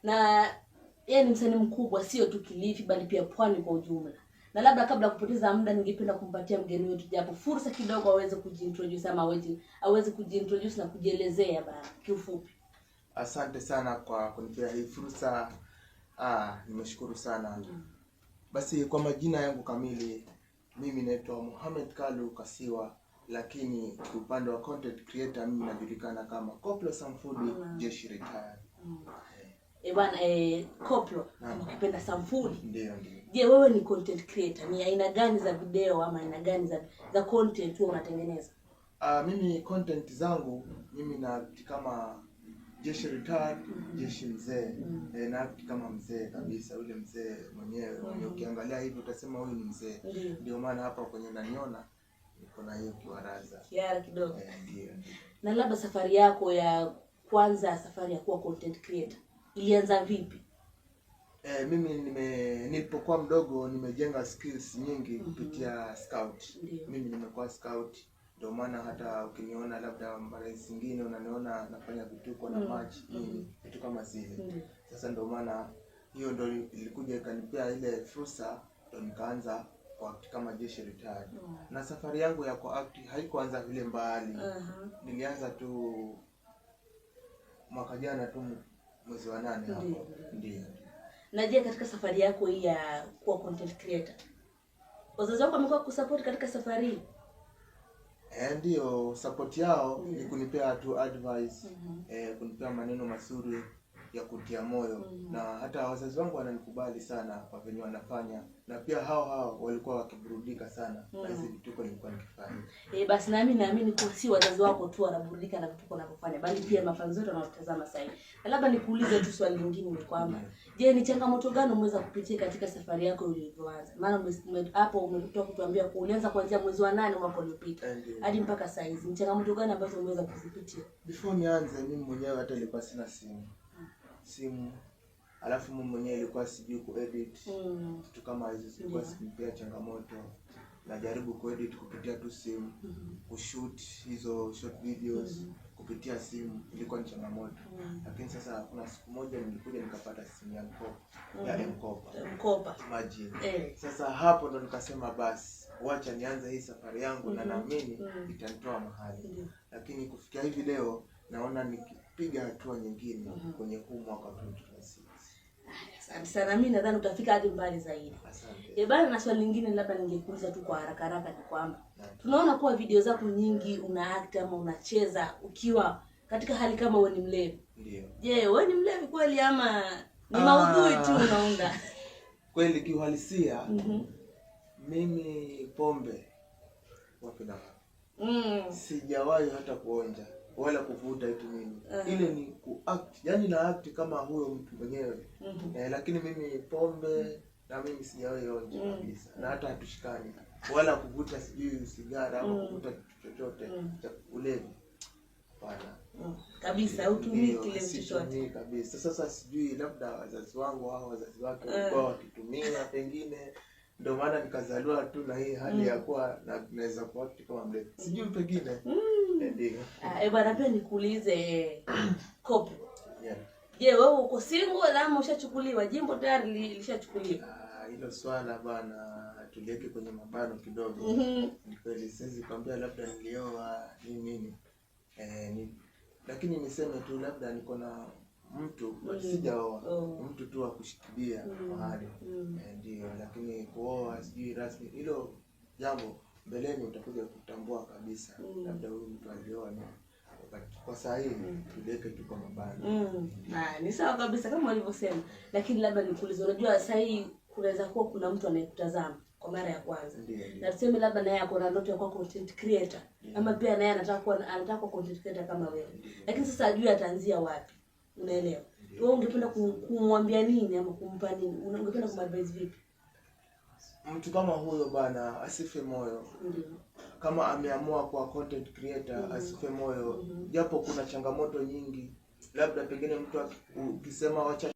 na yeye ni msanii mkubwa sio tu Kilifi bali pia Pwani kwa ujumla. Na labda kabla kupoteza muda ningependa kumpatia mgeni wetu japo fursa kidogo aweze kujiintroduce ama aweze kujiintroduce na kujielezea bana kiufupi. Asante sana kwa kunipea hii fursa. Nimeshukuru sana. Basi kwa majina yangu kamili, mimi naitwa Mohamed Kalu Kasiwa, lakini upande wa content creator mimi najulikana kama Koplo Samfuli Jeshi Retired. Bwana Koplo, ukipenda Samfuli. Ndio. Je, wewe ni content creator? Ni aina gani za video ama aina gani za content wewe unatengeneza? Mimi content zangu mimi na kama Jeshi Retired, Jeshi mzee. Na kama mzee kabisa, ule mzee mwenyewe. Ukiangalia hivi utasema huyu ni mzee. Ndio maana hapa kwenye naniona niko na hiyo kiwaraza. Kiara kidogo. Ndio. Na labda safari yako ya kwanza, safari ya kuwa content creator ilianza vipi? Mimi nilipokuwa mdogo nimejenga skills nyingi kupitia scout. Mimi nimekuwa scout, ndio maana hata ukiniona labda mara zingine unaniona nafanya vituko na match vitu kama zile. Sasa ndio maana hiyo ndio ilikuja ikanipea ile fursa, ndio nikaanza kwa kama Jeshi Retired. Na safari yangu ya kwa act haikuanza vile mbali. Nilianza tu mwaka jana tu mwezi wa 8 hapo. Ndio. Na je, katika safari yako hii ya kuwa content creator, wazazi wako wamekuwa kusupport katika safari hii? Ndio, support yao ni kunipea tu advice, kunipea maneno mazuri ya kutia moyo. Na hata wazazi wangu wananikubali sana kwa venye wanafanya, na pia hao walikuwa wakiburudika sana na hizo vituko nilikuwa nikifanya. Basi naamini kwa si wazazi wako tu wanaburudika na vituko unavyofanya, bali pia mafans wote wanaotazama sasa hivi. Na labda nikuulize tu swali lingine ni kwamba je, ni changamoto gani umeweza kupitia katika safari yako ulivyoanza? Maana hapo umetoka kutuambia kuanza kuanzia mwezi wa 8 mwaka uliopita hadi mpaka sasa hivi. Ni changamoto gani ambazo umeweza kuzipitia? Before nianze mimi mwenyewe hata nilikuwa sina simu. Alafu mimi mwenyewe nilikuwa sijui kuedit. Kitu kama hizo zilikuwa zinipea changamoto. Najaribu kuedit kupitia tu simu, kushoot hizo short videos kupitia simu, ilikuwa ni changamoto. Lakini sasa kuna siku moja nilikuja nikapata simu ya mkopa. Imagine. Sasa hapo ndo nikasema basi wacha nianze hii safari yangu na naamini itanitoa mahali. Lakini kufikia hivi leo naona nikipiga hatua nyingine kwenye huu mwaka 2026. Asante sana, mimi nadhani utafika hadi mbali zaidi. Asante. Bana, na swali lingine labda ningekuuliza tu kwa haraka ni kwamba tunaona kuwa video zako nyingi una act ama unacheza ukiwa katika hali kama wewe ni mlevi. Ndio. Je, wewe ni mlevi kweli ama ni maudhui tu unaunda? Kweli kiuhalisia, mimi pombe wapi na wapi. Sijawahi hata kuonja wala kuvuta eti mimi. Ile ni kuact, yani na act kama huyo mtu mwenyewe. Lakini mimi pombe na mimi sijawahi onja kabisa. Na hata hatushikani. Wala kuvuta sijui sigara au kuvuta chochote cha ulevi. Hapana. Kabisa hutumii kile chochote kabisa. Sasa sijui labda wazazi wangu au wazazi wake walikuwa wakitumia pengine, ndio maana nikazaliwa tu na hii hali ya kuwa naweza kuwa kama mlevi. Sijui pengine. Ndio. Bwana, pia nikuulize Koplo. Je, wewe uko single ama ushachukuliwa? Jimbo tayari lishachukuliwa. Hilo swala bwana tuliweke kwenye mabano kidogo. Ni kweli siwezi kwambia labda nilioa nini. Lakini niseme tu labda niko na mtu sijaoa, mtu tu wa kushikilia mahali. Ndio, lakini kuoa sijui rasmi hilo jambo mbeleni utakuja kutambua kabisa. Labda huyu mtu alioa ni kwa saa hii tuliweke tu kwa mabano. Ni sawa kabisa kama walivyosema. Lakini labda nikuulize, unajua saa hii kunaweza kuwa kuna mtu anayekutazama kwa mara ya kwanza. Na tuseme labda naye ako na ndoto ya kuwa content creator. Ama pia naye anataka kuwa content creator kama wewe. Lakini sasa ajui ataanzia wapi. Unaelewa? Wewe ungependa kumwambia nini ama kumpa nini? Ungependa kumadvise vipi? Mtu kama huyo bana asife moyo. Kama ameamua kuwa content creator asife moyo. Japo kuna changamoto nyingi. Labda pengine mtu ukisema wacha